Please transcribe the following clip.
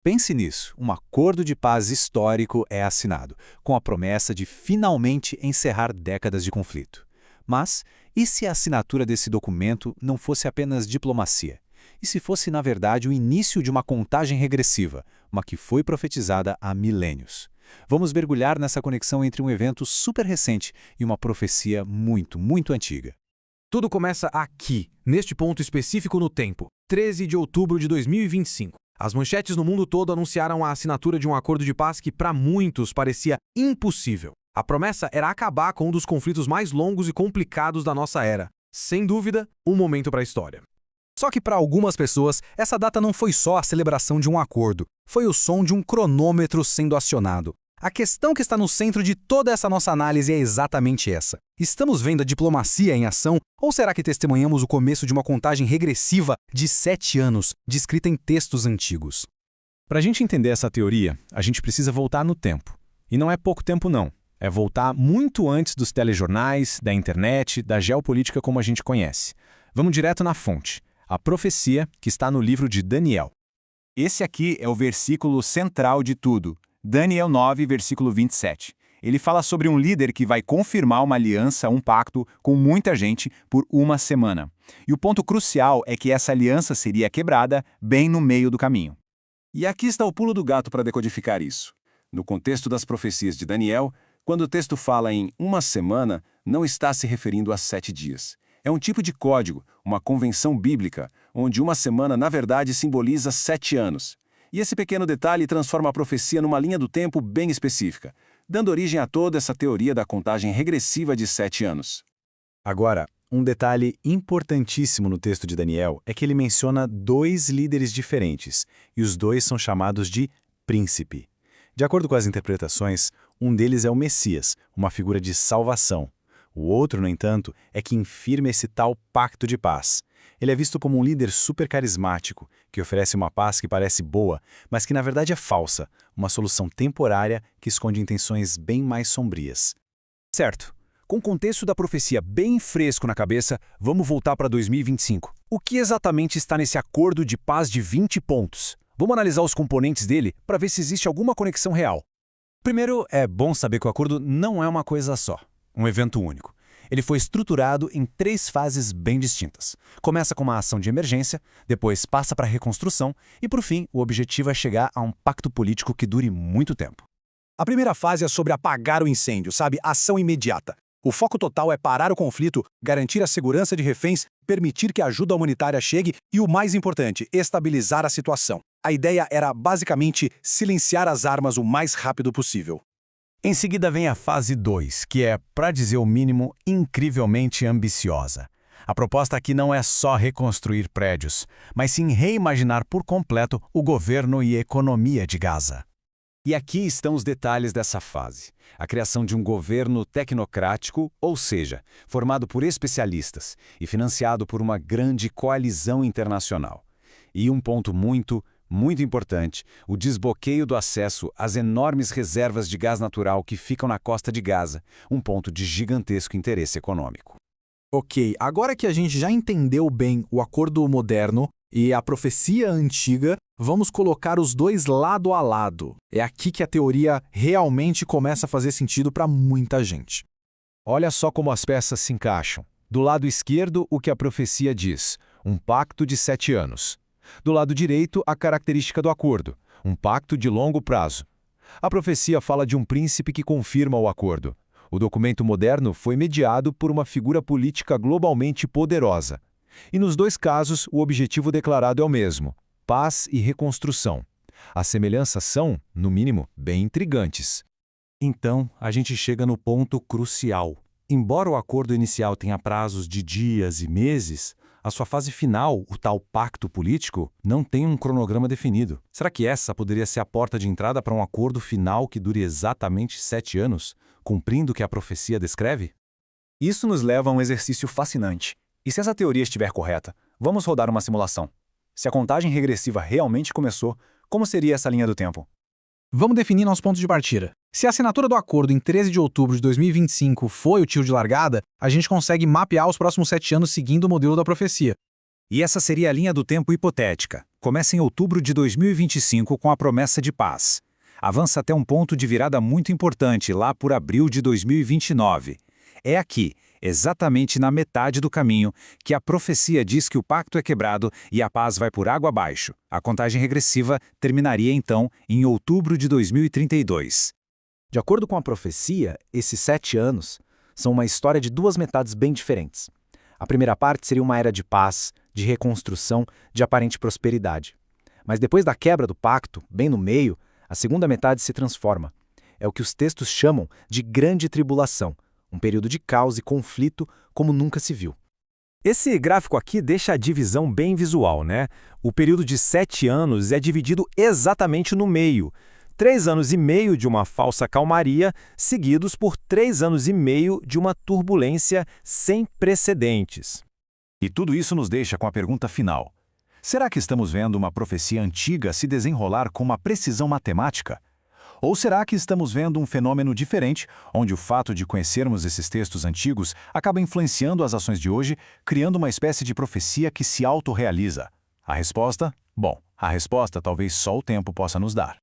Pense nisso, um acordo de paz histórico é assinado, com a promessa de finalmente encerrar décadas de conflito. Mas, e se a assinatura desse documento não fosse apenas diplomacia? E se fosse, na verdade, o início de uma contagem regressiva, uma que foi profetizada há milênios? Vamos mergulhar nessa conexão entre um evento super recente e uma profecia muito antiga. Tudo começa aqui, neste ponto específico no tempo, 13 de outubro de 2025. As manchetes no mundo todo anunciaram a assinatura de um acordo de paz que, para muitos, parecia impossível. A promessa era acabar com um dos conflitos mais longos e complicados da nossa era. Sem dúvida, um momento para a história. Só que para algumas pessoas, essa data não foi só a celebração de um acordo, foi o som de um cronômetro sendo acionado. A questão que está no centro de toda essa nossa análise é exatamente essa. Estamos vendo a diplomacia em ação ou será que testemunhamos o começo de uma contagem regressiva de 7 anos, descrita em textos antigos? Para a gente entender essa teoria, a gente precisa voltar no tempo. E não é pouco tempo não. É voltar muito antes dos telejornais, da internet, da geopolítica como a gente conhece. Vamos direto na fonte. A profecia que está no livro de Daniel. Esse aqui é o versículo central de tudo. Daniel 9, versículo 27. Ele fala sobre um líder que vai confirmar uma aliança, um pacto, com muita gente por uma semana. E o ponto crucial é que essa aliança seria quebrada bem no meio do caminho. E aqui está o pulo do gato para decodificar isso. No contexto das profecias de Daniel, quando o texto fala em uma semana, não está se referindo a 7 dias. É um tipo de código, uma convenção bíblica, onde uma semana, na verdade, simboliza 7 anos. E esse pequeno detalhe transforma a profecia numa linha do tempo bem específica, dando origem a toda essa teoria da contagem regressiva de 7 anos. Agora, um detalhe importantíssimo no texto de Daniel é que ele menciona 2 líderes diferentes, e os 2 são chamados de príncipe. De acordo com as interpretações, um deles é o Messias, uma figura de salvação. O outro, no entanto, é quem firma esse tal pacto de paz. Ele é visto como um líder super carismático, que oferece uma paz que parece boa, mas que na verdade é falsa, uma solução temporária que esconde intenções bem mais sombrias. Certo. Com o contexto da profecia bem fresco na cabeça, vamos voltar para 2025. O que exatamente está nesse acordo de paz de 20 pontos? Vamos analisar os componentes dele para ver se existe alguma conexão real. Primeiro, é bom saber que o acordo não é uma coisa só, um evento único. Ele foi estruturado em 3 fases bem distintas. Começa com uma ação de emergência, depois passa para a reconstrução e, por fim, o objetivo é chegar a um pacto político que dure muito tempo. A primeira fase é sobre apagar o incêndio, sabe? Ação imediata. O foco total é parar o conflito, garantir a segurança de reféns, permitir que a ajuda humanitária chegue e, o mais importante, estabilizar a situação. A ideia era, basicamente, silenciar as armas o mais rápido possível. Em seguida vem a fase 2, que é, para dizer o mínimo, incrivelmente ambiciosa. A proposta aqui não é só reconstruir prédios, mas sim reimaginar por completo o governo e economia de Gaza. E aqui estão os detalhes dessa fase. A criação de um governo tecnocrático, ou seja, formado por especialistas e financiado por uma grande coalizão internacional. E um ponto muito importante, o desbloqueio do acesso às enormes reservas de gás natural que ficam na costa de Gaza, um ponto de gigantesco interesse econômico. Ok, agora que a gente já entendeu bem o acordo moderno e a profecia antiga, vamos colocar os 2 lado a lado. É aqui que a teoria realmente começa a fazer sentido para muita gente. Olha só como as peças se encaixam. Do lado esquerdo, o que a profecia diz, um pacto de 7 anos. Do lado direito, a característica do acordo, um pacto de longo prazo. A profecia fala de um príncipe que confirma o acordo. O documento moderno foi mediado por uma figura política globalmente poderosa. E nos 2 casos, o objetivo declarado é o mesmo, paz e reconstrução. As semelhanças são, no mínimo, bem intrigantes. Então, a gente chega no ponto crucial. Embora o acordo inicial tenha prazos de dias e meses, a sua fase final, o tal pacto político, não tem um cronograma definido. Será que essa poderia ser a porta de entrada para um acordo final que dure exatamente 7 anos, cumprindo o que a profecia descreve? Isso nos leva a um exercício fascinante. E se essa teoria estiver correta, vamos rodar uma simulação. Se a contagem regressiva realmente começou, como seria essa linha do tempo? Vamos definir nosso ponto de partida. Se a assinatura do acordo em 13 de outubro de 2025 foi o tiro de largada, a gente consegue mapear os próximos 7 anos seguindo o modelo da profecia. E essa seria a linha do tempo hipotética. Começa em outubro de 2025 com a promessa de paz. Avança até um ponto de virada muito importante, lá por abril de 2029. É aqui, exatamente na metade do caminho, que a profecia diz que o pacto é quebrado e a paz vai por água abaixo. A contagem regressiva terminaria então em outubro de 2032. De acordo com a profecia, esses 7 anos são uma história de duas metades bem diferentes. A primeira parte seria uma era de paz, de reconstrução, de aparente prosperidade. Mas depois da quebra do pacto, bem no meio, a segunda metade se transforma. É o que os textos chamam de grande tribulação, um período de caos e conflito como nunca se viu. Esse gráfico aqui deixa a divisão bem visual, né? O período de 7 anos é dividido exatamente no meio. 3 anos e meio de uma falsa calmaria, seguidos por 3 anos e meio de uma turbulência sem precedentes. E tudo isso nos deixa com a pergunta final. Será que estamos vendo uma profecia antiga se desenrolar com uma precisão matemática? Ou será que estamos vendo um fenômeno diferente, onde o fato de conhecermos esses textos antigos acaba influenciando as ações de hoje, criando uma espécie de profecia que se autorrealiza? A resposta? Bom, a resposta talvez só o tempo possa nos dar.